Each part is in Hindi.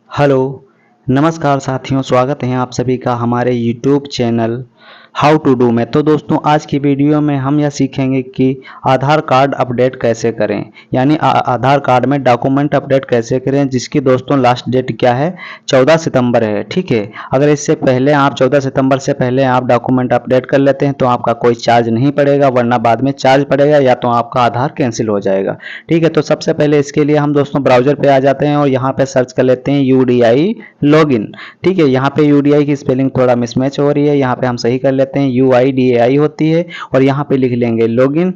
हेलो, नमस्कार साथियों, स्वागत है आप सभी का हमारे YouTube channel how to do में। तो दोस्तों, आज की वीडियो में हम यह सीखेंगे कि आधार कार्ड अपडेट कैसे करें, यानी आधार कार्ड में डॉक्यूमेंट अपडेट कैसे करें, जिसकी दोस्तों लास्ट डेट क्या है, 14 सितंबर है। ठीक है, अगर इससे पहले आप 14 सितंबर से पहले आप डॉक्यूमेंट अपडेट कर लेते हैं तो आपका कोई चार्ज नहीं पड़ेगा, वरना बाद में चार्ज पड़ेगा या तो आपका आधार कैंसिल हो जाएगा। ठीक है, तो सबसे पहले इसके लिए हम दोस्तों ब्राउजर पे आ जाते हैं और यहाँ पे सर्च कर लेते हैं UDI लॉगिन। ठीक है, यहाँ पे UDI की स्पेलिंग थोड़ा मिसमैच हो रही है, यहाँ पे हम सही कर लेते हैं, UIDAI होती है और यहाँ पे लिख लेंगे लॉगिन।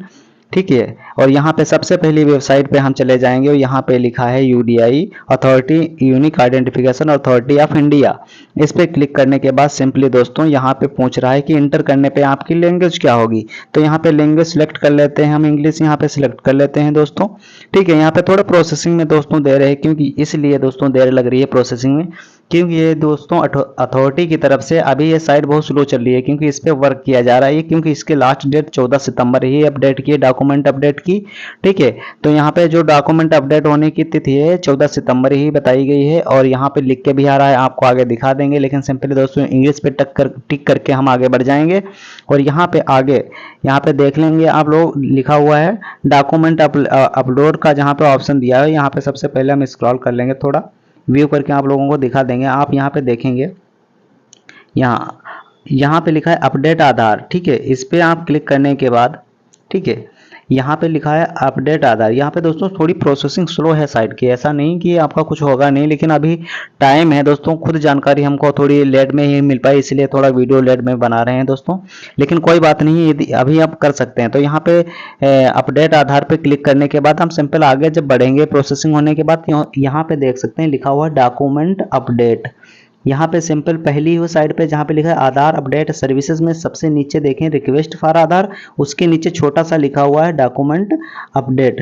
ठीक है, और यहाँ पे सबसे पहली वेबसाइट पे हम चले जाएंगे और यहाँ पे लिखा है UDI authority, unique identification authority of India. इस पे क्लिक करने के बाद सिंपली दोस्तों यहाँ पे पूछ रहा है कि इंटर करने पे आपकी लैंग्वेज क्या होगी, तो यहाँ पे लैंग्वेज सिलेक्ट कर लेते हैं, हम इंग्लिश यहाँ पे सिलेक्ट कर लेते हैं दोस्तों। ठीक है, यहाँ पे थोड़ा प्रोसेसिंग में दोस्तों दे रहे हैं, क्योंकि इसलिए दोस्तों देर लग रही है प्रोसेसिंग में, क्योंकि ये दोस्तों अथॉरिटी की तरफ से अभी ये साइट बहुत स्लो चल रही है, क्योंकि इस पे वर्क किया जा रहा है, क्योंकि इसके लास्ट डेट 14 सितंबर ही अपडेट की, डॉक्यूमेंट अपडेट की। ठीक है, तो यहाँ पे जो डॉक्यूमेंट अपडेट होने की तिथि है 14 सितंबर ही बताई गई है, और यहाँ पे लिख के भी आ रहा है, आपको आगे दिखा देंगे, लेकिन सिंपली दोस्तों इंग्लिश पे टिक करके हम आगे बढ़ जाएंगे और यहाँ पे आगे यहाँ पे देख लेंगे आप लोग, लिखा हुआ है डॉक्यूमेंट अपलोड का, जहाँ पे ऑप्शन दिया है, यहाँ पे सबसे पहले हम स्क्रॉल कर लेंगे, थोड़ा व्यू करके आप लोगों को दिखा देंगे। आप यहाँ पे देखेंगे, यहाँ यहाँ पे लिखा है अपडेट आधार। ठीक है, इस पे आप क्लिक करने के बाद, ठीक है, यहाँ पे लिखा है अपडेट आधार। यहाँ पे दोस्तों थोड़ी प्रोसेसिंग स्लो है साइट की, ऐसा नहीं कि आपका कुछ होगा नहीं, लेकिन अभी टाइम है दोस्तों, खुद जानकारी हमको थोड़ी लेट में ही मिल पाई, इसलिए थोड़ा वीडियो लेट में बना रहे हैं दोस्तों, लेकिन कोई बात नहीं, यदि अभी आप कर सकते हैं। तो यहाँ पे अपडेट आधार पे क्लिक करने के बाद हम सिंपल आगे जब बढ़ेंगे, प्रोसेसिंग होने के बाद यहाँ पे देख सकते हैं लिखा हुआ डॉक्यूमेंट अपडेट। यहाँ पे सिंपल पहली वो साइड पे जहाँ पे लिखा है आधार अपडेट सर्विसेज में सबसे नीचे देखें रिक्वेस्ट फॉर आधार, उसके नीचे छोटा सा लिखा हुआ है डॉक्यूमेंट अपडेट।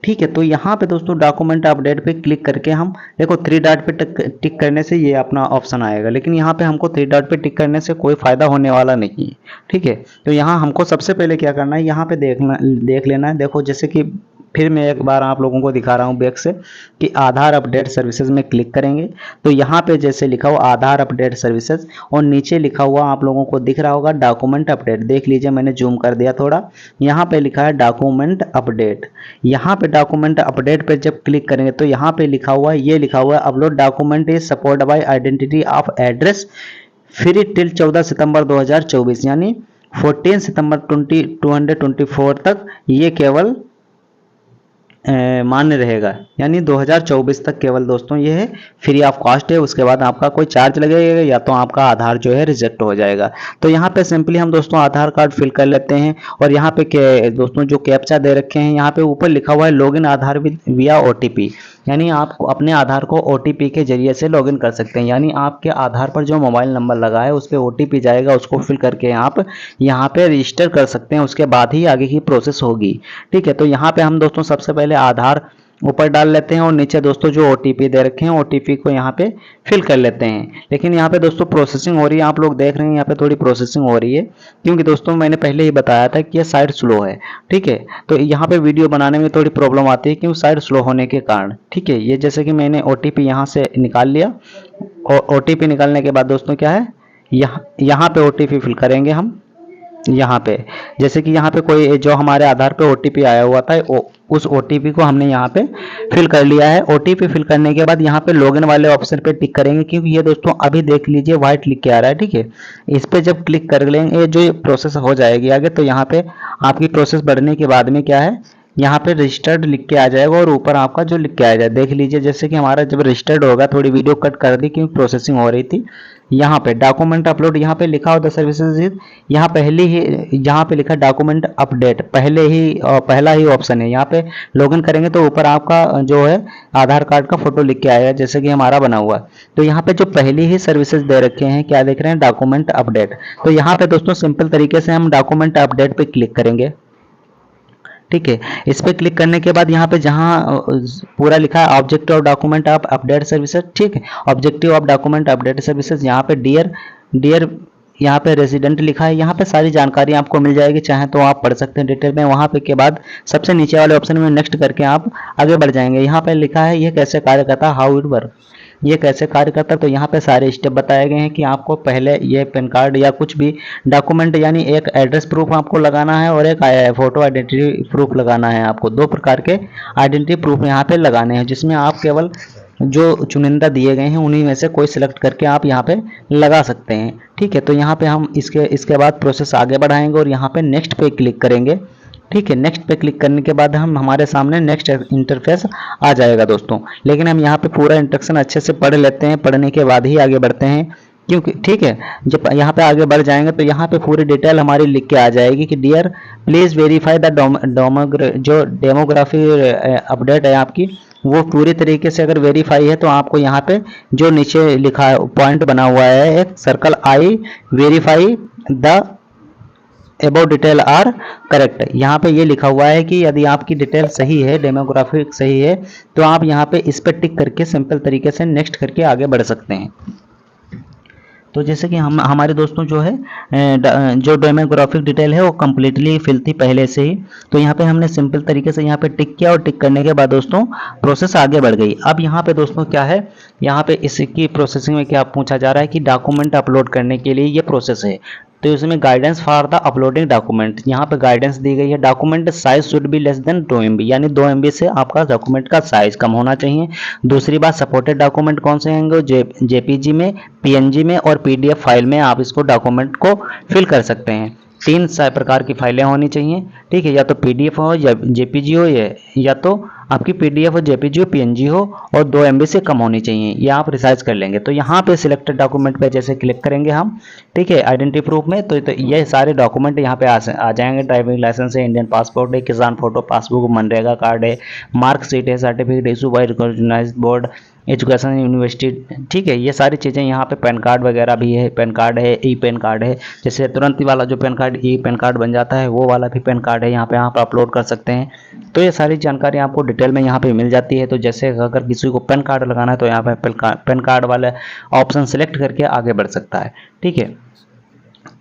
ठीक है, तो यहाँ पे दोस्तों डॉक्यूमेंट अपडेट पे क्लिक करके हम देखो, थ्री डॉट पे टिक करने से ये अपना ऑप्शन आएगा, लेकिन यहाँ पे हमको थ्री डॉट पे टिक करने से कोई फायदा होने वाला नहीं है। ठीक है, तो यहाँ हमको सबसे पहले क्या करना है, यहाँ पे देख लेना है। देखो, जैसे कि फिर मैं एक बार आप लोगों को दिखा रहा हूँ बैक से, कि आधार अपडेट सर्विसेज में क्लिक करेंगे तो यहाँ पे जैसे लिखा हुआ आधार अपडेट सर्विसेज और नीचे लिखा हुआ आप लोगों को दिख रहा होगा डॉक्यूमेंट अपडेट। देख लीजिए, मैंने जूम कर दिया थोड़ा, यहाँ पे लिखा है डॉक्यूमेंट अपडेट। यहाँ पे डॉक्यूमेंट अपडेट पे जब क्लिक करेंगे तो यहाँ पे लिखा हुआ है, ये लिखा हुआ है upload document is support bye identity of address free till 14 सितंबर 2024, यानी 14 सितंबर 2024 तक ये केवल मान्य रहेगा, यानी 2024 तक केवल दोस्तों ये है, फ्री ऑफ कॉस्ट है। उसके बाद आपका कोई चार्ज लगेगा या तो आपका आधार जो है रिजेक्ट हो जाएगा। तो यहाँ पे सिंपली हम दोस्तों आधार कार्ड फिल कर लेते हैं और यहाँ पे दोस्तों जो कैप्चा दे रखे हैं, यहाँ पे ऊपर लिखा हुआ है लॉगिन आधार विया OTP, यानी आप अपने आधार को OTP के जरिए से लॉगिन कर सकते हैं, यानी आपके आधार पर जो मोबाइल नंबर लगा है उस पर OTP जाएगा, उसको फिल करके आप यहाँ पे रजिस्टर कर सकते हैं, उसके बाद ही आगे की प्रोसेस होगी। ठीक है, तो यहाँ पे हम दोस्तों सबसे पहले आधार ऊपर डाल लेते हैं और नीचे दोस्तों जो OTP दे रखे हैं OTP को यहाँ पे फिल कर लेते हैं। लेकिन यहाँ पे दोस्तों प्रोसेसिंग हो रही है, आप लोग देख रहे हैं यहाँ पे थोड़ी प्रोसेसिंग हो रही है, क्योंकि दोस्तों मैंने पहले ही बताया था कि ये साइट स्लो है। ठीक है, तो यहाँ पे वीडियो बनाने में थोड़ी प्रॉब्लम आती है क्योंकि साइट स्लो होने के कारण। ठीक है, ये जैसे कि मैंने OTP यहाँ से निकाल लिया और OTP निकालने के बाद दोस्तों क्या है, यहाँ पे OTP फिल करेंगे हम। यहाँ पे जैसे कि यहाँ पे कोई जो हमारे आधार पे OTP आया हुआ था, उस OTP को हमने यहाँ पे फिल कर लिया है। OTP फिल करने के बाद यहाँ पे लॉगिन वाले ऑप्शन पे टिक करेंगे, क्योंकि ये दोस्तों अभी देख लीजिए व्हाइट लिख के आ रहा है। ठीक है, इस पे जब क्लिक कर लेंगे जो प्रोसेस हो जाएगी आगे, तो यहाँ पे आपकी प्रोसेस बढ़ने के बाद में क्या है, यहाँ पे रजिस्टर्ड लिख के आ जाएगा और ऊपर आपका जो लिख के आ जाए, देख लीजिए जैसे कि हमारा जब रजिस्टर्ड होगा, थोड़ी वीडियो कट कर दी क्योंकि प्रोसेसिंग हो रही थी। यहाँ पे डॉक्यूमेंट अपलोड, यहाँ पे लिखा होता है सर्विसेज, यहाँ पहले ही यहाँ पे लिखा डॉक्यूमेंट अपडेट, पहला ही ऑप्शन है। यहाँ पे लॉगिन करेंगे तो ऊपर आपका जो है आधार कार्ड का फोटो लिख के आएगा, जैसे कि हमारा बना हुआ। तो यहाँ पे जो पहली ही सर्विसेज दे रखे हैं, क्या देख रहे हैं, डॉक्यूमेंट अपडेट। तो यहाँ पे दोस्तों सिंपल तरीके से हम डॉक्यूमेंट अपडेट पे क्लिक करेंगे। ठीक है, इस पे क्लिक करने के बाद यहाँ पे जहाँ पूरा लिखा है objective of document of update services, ठीक है, objective of document update services, यहाँ पे डियर यहाँ पे रेजिडेंट लिखा है, यहाँ पे सारी जानकारी आपको मिल जाएगी, चाहे तो आप पढ़ सकते हैं डिटेल में। वहाँ पे के बाद सबसे नीचे वाले ऑप्शन में नेक्स्ट करके आप आगे बढ़ जाएंगे। यहाँ पे लिखा है ये कैसे कार्य करता है, हाउ इट वर्क। ये कैसे कार्य करता है, तो यहाँ पे सारे स्टेप बताए गए हैं कि आपको पहले ये पैन कार्ड या कुछ भी डॉक्यूमेंट यानी एक एड्रेस प्रूफ आपको लगाना है और एक फोटो आइडेंटिटी प्रूफ लगाना है। आपको दो प्रकार के आइडेंटिटी प्रूफ यहाँ पे लगाने हैं, जिसमें आप केवल जो चुनिंदा दिए गए हैं उन्हीं में से कोई सिलेक्ट करके आप यहाँ पे लगा सकते हैं। ठीक है, तो यहाँ पे हम इसके बाद प्रोसेस आगे बढ़ाएंगे और यहाँ पे नेक्स्ट पे क्लिक करेंगे। ठीक है, नेक्स्ट पे क्लिक करने के बाद हमारे सामने नेक्स्ट इंटरफेस आ जाएगा दोस्तों। लेकिन हम यहाँ पे पूरा इंस्ट्रक्शन अच्छे से पढ़ लेते हैं, पढ़ने के बाद ही आगे बढ़ते हैं, क्योंकि ठीक है जब यहाँ पे आगे बढ़ जाएंगे तो यहाँ पे पूरी डिटेल हमारी लिख के आ जाएगी कि डियर प्लीज वेरीफाई द जो डेमोग्राफी अपडेट है आपकी, वो पूरी तरीके से अगर वेरीफाई है तो आपको यहाँ पे जो नीचे लिखा है पॉइंट बना हुआ है एक circle, I verify the about detail are correct, यहाँ पे ये लिखा हुआ है कि यदि आपकी डिटेल सही है, डेमोग्राफिक सही है, तो आप यहाँ पे इस पर टिक करके सिंपल तरीके से नेक्स्ट करके आगे बढ़ सकते हैं। तो जैसे कि हम हमारे दोस्तों जो है जो डेमोग्राफिक डिटेल है वो कम्प्लीटली फिल थी पहले से ही, तो यहाँ पे हमने सिंपल तरीके से यहाँ पे टिक किया और टिक करने के बाद दोस्तों प्रोसेस आगे बढ़ गई। अब यहाँ पे दोस्तों क्या है, यहाँ पे इसकी प्रोसेसिंग में क्या पूछा जा रहा है कि डॉक्यूमेंट अपलोड करने के लिए ये प्रोसेस है, तो इसमें guidance for the uploading document, यहाँ पे गाइडेंस दी गई है document size should be less than 2 MB, यानी 2 MB से आपका डॉक्यूमेंट का साइज कम होना चाहिए। दूसरी बात, सपोर्टेड डॉक्यूमेंट कौन से होंगे, जेपीजी में, पीएनजी में और पीडीएफ फाइल में आप इसको डॉक्यूमेंट को फिल कर सकते हैं। 3 प्रकार की फाइलें होनी चाहिए। ठीक है, या तो पीडीएफ हो या जेपीजी हो, या तो आपकी पीडीएफ हो, जेपीजी हो, पीएनजी हो और 2 MB से कम होनी चाहिए, ये आप रिसाइज कर लेंगे। तो यहाँ पे सिलेक्टेड डॉक्यूमेंट पे जैसे क्लिक करेंगे हम, ठीक है, आइडेंटिटी प्रूफ में, तो ये सारे डॉक्यूमेंट यहाँ पे आ जाएंगे। ड्राइविंग लाइसेंस है, इंडियन पासपोर्ट है, किसान फोटो, पासबुक, मनरेगा कार्ड है, मार्कशीट है, certificate issue by recognised board, education university, ठीक है, ये सारी चीज़ें यहाँ पे पैन कार्ड वगैरह भी है, पैन कार्ड है, ई पैन कार्ड है, जैसे तुरंत वाला जो pan card e PAN card बन जाता है वो वाला भी पैन कार्ड है, यहाँ पे आप अपलोड कर सकते हैं। तो ये सारी जानकारी आपको डिटेल में यहाँ पे मिल जाती है। तो जैसे अगर किसी को पैन कार्ड लगाना है तो यहाँ पे पैन कार्ड वाला ऑप्शन सेलेक्ट करके आगे बढ़ सकता है। ठीक है,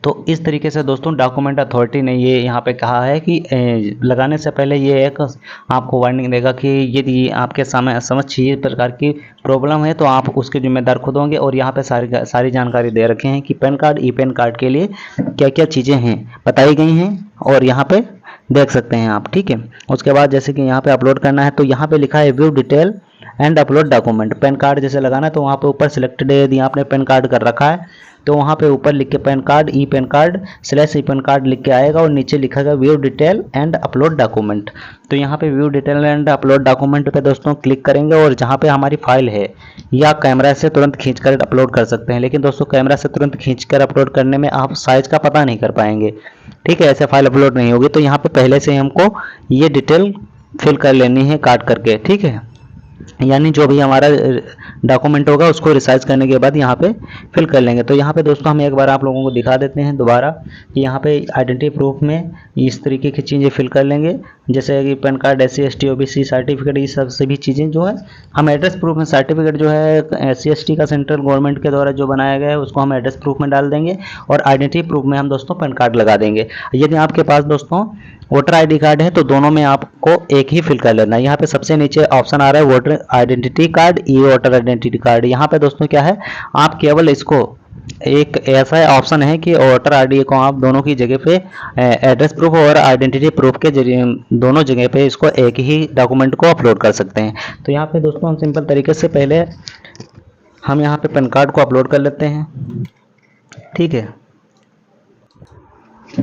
तो इस तरीके से दोस्तों डॉक्यूमेंट अथॉरिटी ने ये यहाँ पे कहा है कि लगाने से पहले ये एक आपको वार्निंग देगा कि यदि आपके समझ ये प्रकार की प्रॉब्लम है तो आप उसके जिम्मेदार खुद होंगे। और यहाँ पे सारी जानकारी दे रखे हैं कि pan card, e PAN card के लिए क्या क्या चीज़ें हैं बताई गई हैं और यहाँ पे देख सकते हैं आप। ठीक है, उसके बाद जैसे कि यहाँ पे अपलोड करना है तो यहाँ पे लिखा है view detail and upload document. Pan card जैसे लगाना है तो वहाँ पे ऊपर सिलेक्टेड यदि आपने पैन कार्ड कर रखा है तो वहाँ पे ऊपर लिख के pan card, e PAN card / e PAN card लिख के आएगा और नीचे लिखेगा view detail and upload document. तो यहाँ पे view detail and upload document पे दोस्तों क्लिक करेंगे और जहाँ पे हमारी फाइल है या कैमरा से तुरंत खींचकर अपलोड कर सकते हैं। लेकिन दोस्तों कैमरा से तुरंत खींचकर अपलोड करने में आप साइज का पता नहीं कर पाएंगे। ठीक है, ऐसे फाइल अपलोड नहीं होगी। तो यहाँ पे पहले से हमको ये डिटेल फिल कर लेनी है काट करके। ठीक है, यानी जो भी हमारा डॉक्यूमेंट होगा उसको रिसाइज करने के बाद यहाँ पे फिल कर लेंगे। तो यहाँ पे दोस्तों हम एक बार आप लोगों को दिखा देते हैं दोबारा कि यहाँ पे आइडेंटिटी प्रूफ में इस तरीके की चीज़ें फिल कर लेंगे, जैसे कि pan card, SC ST OBC certificate, ये सब सभी चीज़ें जो है हम एड्रेस प्रूफ में, सर्टिफिकेट जो है SC ST का सेंट्रल गवर्नमेंट के द्वारा जो बनाया गया है उसको हम एड्रेस प्रूफ में डाल देंगे और आइडेंटिटी प्रूफ में हम दोस्तों पैन कार्ड लगा देंगे। यदि आपके पास दोस्तों वोटर ID कार्ड है तो दोनों में आपको एक ही फिल कर लेना है। यहाँ पे सबसे नीचे ऑप्शन आ रहा है वोटर आइडेंटिटी कार्ड, ई वोटर आइडेंटिटी कार्ड। यहाँ पे दोस्तों क्या है, आप केवल इसको एक ऐसा ऑप्शन है कि वोटर ID को आप दोनों की जगह पे एड्रेस प्रूफ और आइडेंटिटी प्रूफ के जरिए दोनों जगह पे इसको एक ही डॉक्यूमेंट को अपलोड कर सकते हैं। तो यहाँ पे दोस्तों हम सिंपल तरीके से पहले हम यहाँ पे पैन कार्ड को अपलोड कर लेते हैं। ठीक है,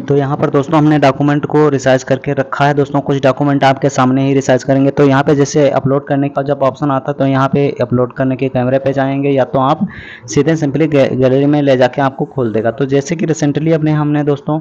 तो यहाँ पर दोस्तों हमने डॉक्यूमेंट को रिसाइज करके रखा है। दोस्तों कुछ डॉक्यूमेंट आपके सामने ही रिसाइज करेंगे। तो यहाँ पे जैसे अपलोड करने का जब ऑप्शन आता है तो यहाँ पे अपलोड करने के कैमरे पे जाएंगे या तो आप सीधे सिंपली गैलरी में ले जाके आपको खोल देगा। तो जैसे कि रिसेंटली हमने दोस्तों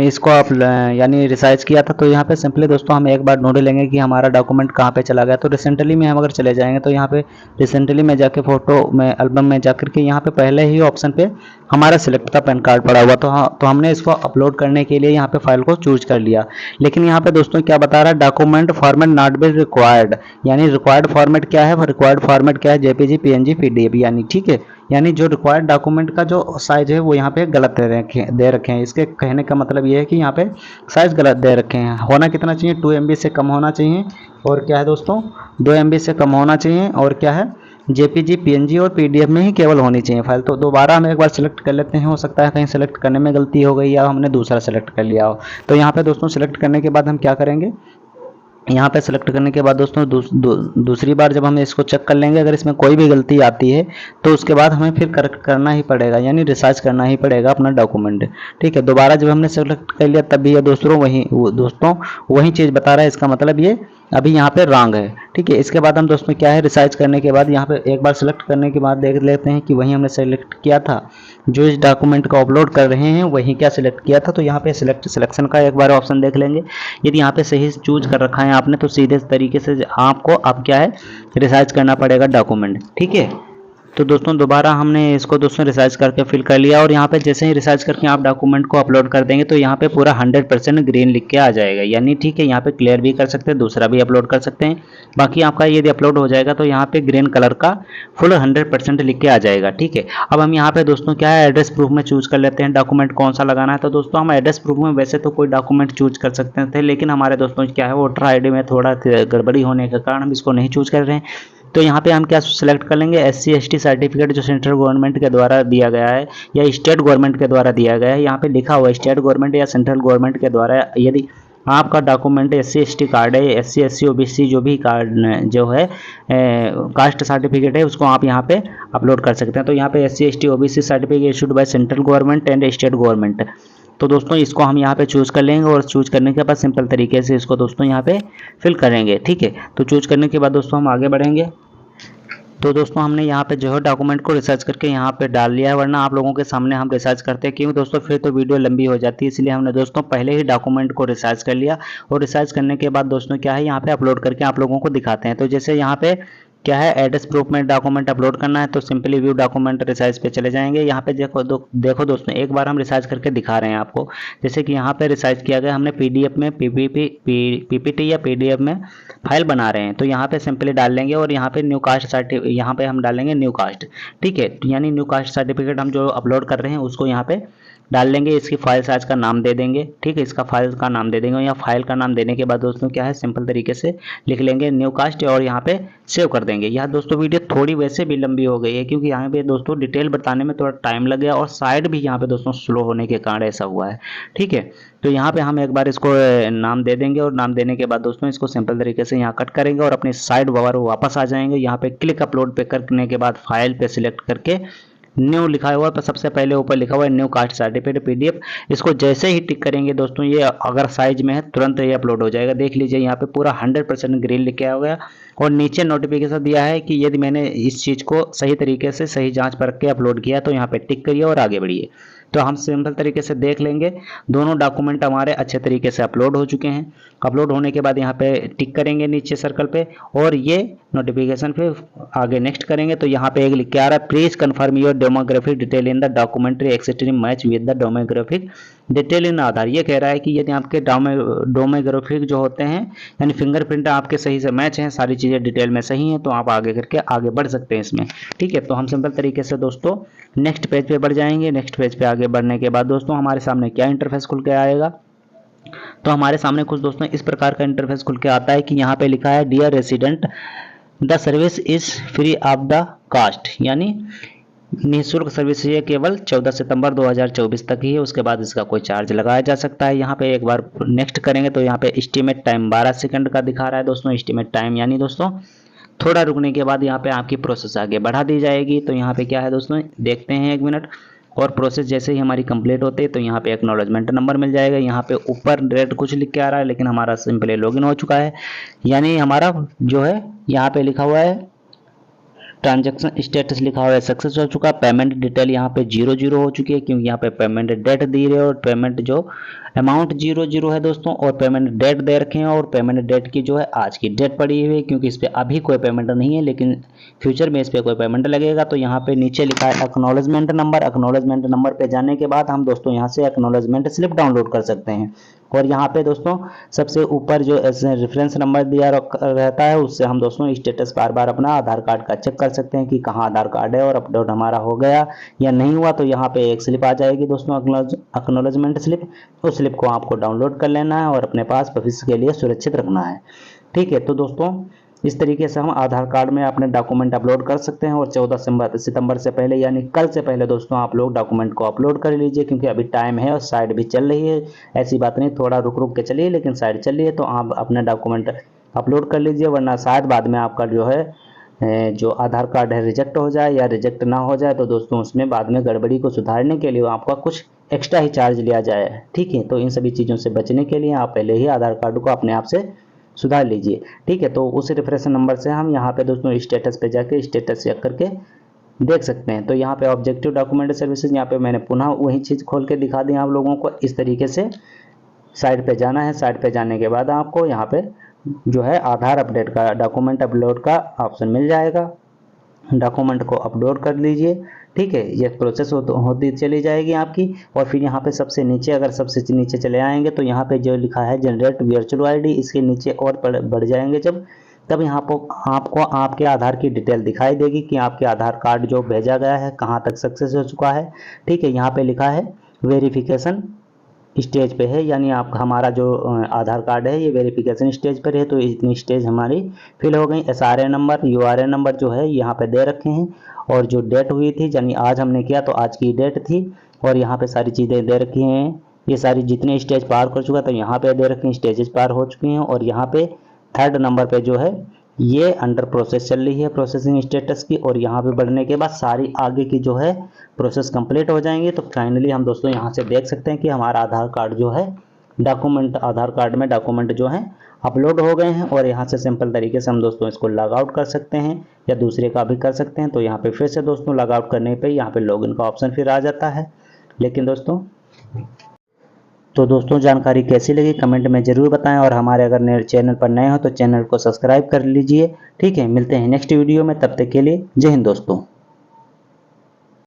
इसको आप यानी रिसाइज किया था तो यहाँ पे सिंपली दोस्तों हम एक बार ढूंढ लेंगे कि हमारा डॉक्यूमेंट कहाँ पे चला गया। तो रिसेंटली में हम अगर चले जाएंगे तो यहाँ पे रिसेंटली में जाके फोटो में एल्बम में जाकर के यहाँ पे पहले ही ऑप्शन पे हमारा सिलेक्ट था पैन कार्ड पड़ा हुआ। तो हमने इसको अपलोड करने के लिए यहाँ पे फाइल को चूज कर लिया। लेकिन यहाँ पे दोस्तों क्या बता रहा है, document format not be required, यानी रिक्वायर्ड फॉर्मेट क्या है, रिक्वायर्ड फॉर्मेट क्या है, JPG PNG PDF, यानी ठीक है, यानी जो रिक्वायर्ड डॉक्यूमेंट का जो साइज है वो यहाँ पे गलत दे रखे हैं। इसके कहने का मतलब ये है कि यहाँ पे साइज गलत दे रखे हैं। होना कितना चाहिए, 2 MB से कम होना चाहिए और क्या है दोस्तों 2 MB से कम होना चाहिए और क्या है जेपीजी, पीएनजी और पीडीएफ में ही केवल होनी चाहिए फाइल। तो दोबारा हम एक बार सेलेक्ट कर लेते हैं, हो सकता है कहीं सेलेक्ट करने में गलती हो गई या हमने दूसरा सेलेक्ट कर लिया हो। तो यहाँ पे दोस्तों सेलेक्ट करने के बाद हम क्या करेंगे, यहाँ पे सेलेक्ट करने के बाद दोस्तों दूसरी बार जब हम इसको चेक कर लेंगे, अगर इसमें कोई भी गलती आती है तो उसके बाद हमें फिर करेक्ट करना ही पड़ेगा, यानी रिसाइज करना ही पड़ेगा अपना डॉक्यूमेंट। ठीक है, दोबारा जब हमने सेलेक्ट कर लिया तब भी ये दोस्तों वही चीज़ बता रहा है, इसका मतलब ये अभी यहाँ पे रॉन्ग है। ठीक है, इसके बाद हम दोस्तों क्या है, रिसाइज करने के बाद यहाँ पे एक बार सेलेक्ट करने के बाद देख लेते हैं कि वही हमने सेलेक्ट किया था, जो इस डॉक्यूमेंट को अपलोड कर रहे हैं वही क्या सिलेक्ट किया था। तो यहाँ पे सिलेक्शन का एक बार ऑप्शन देख लेंगे, यदि यहाँ पे सही चूज कर रखा है आपने तो सीधे तरीके से आपको अब क्या है, रिसाइज करना पड़ेगा डॉक्यूमेंट। ठीक है, तो दोस्तों दोबारा हमने इसको दोस्तों रिसाइज करके फिल कर लिया, और यहाँ पे जैसे ही रिसाइज करके आप डॉक्यूमेंट को अपलोड कर देंगे तो यहाँ पे पूरा 100% ग्रीन लिख के आ जाएगा, यानी ठीक है, यहाँ पे क्लियर भी कर सकते हैं, दूसरा भी अपलोड कर सकते हैं। बाकी आपका यदि अपलोड हो जाएगा तो यहाँ पे ग्रीन कलर का फुल 100% लिख के आ जाएगा। ठीक है, अब हम यहाँ पे दोस्तों क्या है, एड्रेस प्रूफ में चूज कर लेते हैं डॉक्यूमेंट कौन सा लगाना है। तो दोस्तों हम एड्रेस प्रूफ में वैसे तो कोई डॉक्यूमेंट चूज कर सकते थे, लेकिन हमारे दोस्तों क्या है, वोटर आई डी में थोड़ा गड़बड़ी होने के कारण हम इसको नहीं चूज कर रहे हैं। तो यहाँ पे हम क्या सेलेक्ट कर लेंगे, SC ST सर्टिफिकेट जो सेंट्रल गवर्नमेंट के द्वारा दिया गया है या स्टेट गवर्नमेंट के द्वारा दिया गया है। यहाँ पे लिखा हुआ है स्टेट गवर्नमेंट या सेंट्रल गवर्नमेंट के द्वारा। यदि आपका डॉक्यूमेंट SC ST कार्ड है, SC SC OBC जो भी कार्ड जो है कास्ट सर्टिफिकेट है, उसको आप यहाँ पे अपलोड कर सकते हैं। तो यहाँ पे SC ST OBC certificate issued by central government and state government. तो दोस्तों इसको हम यहाँ पे चूज कर लेंगे, और चूज करने के बाद सिंपल तरीके से इसको दोस्तों यहाँ पे फिल करेंगे। ठीक है, तो चूज करने के बाद दोस्तों हम आगे बढ़ेंगे। तो दोस्तों हमने यहाँ पे जो है डॉक्यूमेंट को रिसर्च करके यहाँ पे डाल लिया है, वरना आप लोगों के सामने हम रिसर्च करते हैं क्योंकि दोस्तों फिर तो वीडियो लंबी हो जाती है, इसलिए हमने दोस्तों पहले ही डॉक्यूमेंट को रिसर्च कर लिया। और रिसर्च करने के बाद दोस्तों क्या है, यहाँ पे अपलोड करके आप लोगों को दिखाते हैं। तो जैसे यहाँ पे क्या है, एड्रेस प्रूफ में डॉक्यूमेंट अपलोड करना है, तो सिंपली व्यू डॉक्यूमेंट रिसाइज पे चले जाएंगे। यहाँ पे देखो दोस्तों एक बार हम रिसाइज करके दिखा रहे हैं आपको। जैसे कि यहाँ पे रिसाइज किया गया, हमने पीडीएफ में पीपीटी या पीडीएफ में फाइल बना रहे हैं, तो यहाँ पे सिंपली डाल लेंगे, और यहाँ पे न्यू कास्ट सर्टिफिकेट, यहाँ पे हम डालेंगे न्यू कास्ट। ठीक है, यानी न्यू कास्ट सर्टिफिकेट हम जो अपलोड कर रहे हैं उसको यहाँ पे डाल लेंगे। इसकी फाइल साइज का नाम दे देंगे। ठीक है, इसका फाइल का नाम दे देंगे, या फाइल का नाम देने के बाद दोस्तों क्या है, सिंपल तरीके से लिख लेंगे न्यू कास्ट, और यहाँ पे सेव कर देंगे। यह दोस्तों वीडियो थोड़ी वैसे भी लंबी हो गई है क्योंकि यहाँ पे दोस्तों डिटेल बताने में थोड़ा टाइम लग गया, और साइड भी यहाँ पे दोस्तों स्लो होने के कारण ऐसा हुआ है। ठीक है, तो यहाँ पे हम एक बार इसको नाम दे देंगे, और नाम देने के बाद दोस्तों इसको सिंपल तरीके से यहाँ कट करेंगे और अपनी साइड वापस आ जाएंगे। यहाँ पे क्लिक अपलोड पे करने के बाद फाइल पे सिलेक्ट करके न्यू लिखा हुआ है, तो सबसे पहले ऊपर लिखा हुआ है न्यू कास्ट सर्टिफिकेट पीडीएफ। इसको जैसे ही टिक करेंगे दोस्तों, ये अगर साइज में है तुरंत ये अपलोड हो जाएगा। देख लीजिए यहाँ पे पूरा 100% ग्रीन लिखा हुआ है, और नीचे नोटिफिकेशन दिया है कि यदि मैंने इस चीज़ को सही तरीके से सही जांच परख के अपलोड किया तो यहाँ पे टिक करिए और आगे बढ़िए। तो हम सिंपल तरीके से देख लेंगे दोनों डॉक्यूमेंट हमारे अच्छे तरीके से अपलोड हो चुके हैं। अपलोड होने के बाद यहाँ पे टिक करेंगे नीचे सर्कल पे, और ये नोटिफिकेशन पे आगे नेक्स्ट करेंगे। तो यहाँ पे एक लिख के आ रहा है, please confirm your demographic detail in the documentary extreme match with the demographic detail in Aadhaar. ये कह रहा है कि यदि आपके डेमोग्राफिक जो होते हैं यानी फिंगरप्रिंट आपके सही से मैच हैं, सारी चीज़ें डिटेल में सही हैं, तो आप आगे करके आगे बढ़ सकते हैं इसमें। ठीक है, तो हम सिंपल तरीके से दोस्तों नेक्स्ट पेज पे बढ़ जाएंगे। नेक्स्ट पेज पे आगे बढ़ने के बाद दोस्तों हमारे सामने क्या इंटरफेस खुल के आएगा, तो हमारे सामने कुछ दोस्तों इस प्रकार का इंटरफेस खुल के आता है कि यहाँ पे लिखा है dear resident the service is free of the cost, यानी निःशुल्क सर्विस ये केवल 14 सितंबर 2024 तक ही है, उसके बाद इसका कोई चार्ज लगाया जा सकता है। यहाँ पे एक बार नेक्स्ट करेंगे तो यहाँ पे एस्टीमेट टाइम 12 सेकंड का दिखा रहा है दोस्तों, एस्टीमेट टाइम, यानी दोस्तों थोड़ा रुकने के बाद यहाँ पे आपकी प्रोसेस आगे बढ़ा दी जाएगी। तो यहाँ पे क्या है दोस्तों, देखते हैं 1 मिनट। और प्रोसेस जैसे ही हमारी कंप्लीट होती है तो यहाँ पे एक्नॉलेजमेंट नंबर मिल जाएगा। यहाँ पे ऊपर रेट कुछ लिख के आ रहा है, लेकिन हमारा सिंपली लॉगिन हो चुका है, यानी हमारा जो है यहाँ पे लिखा हुआ है ट्रांजैक्शन स्टेटस लिखा हुआ है सक्सेस हो चुका। पेमेंट डिटेल यहाँ पे 00 हो चुकी है क्योंकि यहाँ पे पेमेंट डेट दी रहे और पेमेंट जो अमाउंट 00 है दोस्तों, और पेमेंट डेट दे रखे हैं, और पेमेंट डेट की जो है आज की डेट पड़ी हुई है क्योंकि इस पर अभी कोई पेमेंट नहीं है, लेकिन फ्यूचर में इस पर कोई पेमेंट लगेगा। तो यहाँ पे नीचे लिखा है एक्नॉलेजमेंट नंबर। एक्नॉलेजमेंट नंबर पे जाने के बाद हम दोस्तों यहाँ से एक्नॉलेजमेंट स्लिप डाउनलोड कर सकते हैं, और यहाँ पे दोस्तों सबसे ऊपर जो रेफरेंस नंबर दिया रहता है उससे हम दोस्तों स्टेटस बार बार अपना आधार कार्ड का चेक कर सकते हैं कि कहाँ आधार कार्ड है और अपलोड हमारा हो गया या नहीं हुआ। तो यहाँ पे एक स्लिप आ जाएगी दोस्तों, एक्नॉलेजमेंट स्लिप। उस स्लिप को आपको डाउनलोड कर लेना है और अपने पास भविष्य के लिए सुरक्षित रखना है। ठीक है, तो दोस्तों इस तरीके से हम आधार कार्ड में अपने डॉक्यूमेंट अपलोड कर सकते हैं। और 14 सितंबर से पहले यानी कल से पहले दोस्तों आप लोग डॉक्यूमेंट को अपलोड कर लीजिए, क्योंकि अभी टाइम है और साइट भी चल रही है। ऐसी बात नहीं, थोड़ा रुक रुक के चलिए, लेकिन साइट चल रही है तो आप अपने डॉक्यूमेंट अपलोड कर लीजिए, वरना शायद बाद में आपका जो है जो आधार कार्ड है रिजेक्ट हो जाए या रिजेक्ट ना हो जाए, तो दोस्तों उसमें बाद में गड़बड़ी को सुधारने के लिए आपका कुछ एक्स्ट्रा ही चार्ज लिया जाए। ठीक है, तो इन सभी चीज़ों से बचने के लिए आप पहले ही आधार कार्ड को अपने आप से सुधार लीजिए। ठीक है, तो उस रेफरेंस नंबर से हम यहाँ पे दोस्तों स्टेटस पे जाके स्टेटस चेक करके देख सकते हैं। तो यहाँ पे ऑब्जेक्टिव डॉक्यूमेंट सर्विसेज, यहाँ पे मैंने पुनः वही चीज़ खोल के दिखा दी आप लोगों को। इस तरीके से साइट पे जाना है, साइट पे जाने के बाद आपको यहाँ पे जो है आधार अपडेट का डॉक्यूमेंट अपलोड का ऑप्शन मिल जाएगा। डॉक्यूमेंट को अपलोड कर लीजिए। ठीक है, ये प्रोसेस होती चली जाएगी आपकी। और फिर यहाँ पे सबसे नीचे, अगर सबसे नीचे चले आएंगे तो यहाँ पे जो लिखा है जनरेट वर्चुअल आईडी, इसके नीचे और बढ़ जाएंगे जब, तब यहाँ पर आपको आपके आधार की डिटेल दिखाई देगी कि आपके आधार कार्ड जो भेजा गया है कहाँ तक सक्सेस हो चुका है। ठीक है, यहाँ पे लिखा है वेरिफिकेशन स्टेज पे है, यानी आप हमारा जो आधार कार्ड है ये वेरिफिकेशन स्टेज पर है। तो इतनी स्टेज हमारी फिल हो गई। SRN नंबर, URN नंबर जो है यहाँ पे दे रखे हैं, और जो डेट हुई थी यानी आज हमने किया तो आज की डेट थी, और यहाँ पे सारी चीज़ें दे रखी हैं। ये सारी जितने स्टेज पार कर चुका तो यहाँ पे दे रखे हैं, स्टेजेस पार हो चुकी हैं। और यहाँ पे 3rd नंबर पे जो है ये अंडर प्रोसेस चल रही है, प्रोसेसिंग स्टेटस की। और यहाँ पे बढ़ने के बाद सारी आगे की जो है प्रोसेस कंप्लीट हो जाएंगे। तो फाइनली हम दोस्तों यहाँ से देख सकते हैं कि हमारा आधार कार्ड जो है डॉक्यूमेंट, आधार कार्ड में डॉक्यूमेंट जो है अपलोड हो गए हैं। और यहाँ से सिंपल तरीके से हम दोस्तों इसको लॉग आउट कर सकते हैं या दूसरे का भी कर सकते हैं। तो यहाँ पे फिर से दोस्तों लॉग आउट करने पे यहाँ पे लॉगिन का ऑप्शन फिर आ जाता है। लेकिन दोस्तों जानकारी कैसी लगी कमेंट में ज़रूर बताएं, और हमारे अगर चैनल पर नए हो तो चैनल को सब्सक्राइब कर लीजिए। ठीक है, मिलते हैं नेक्स्ट वीडियो में, तब तक के लिए जय हिंद दोस्तों।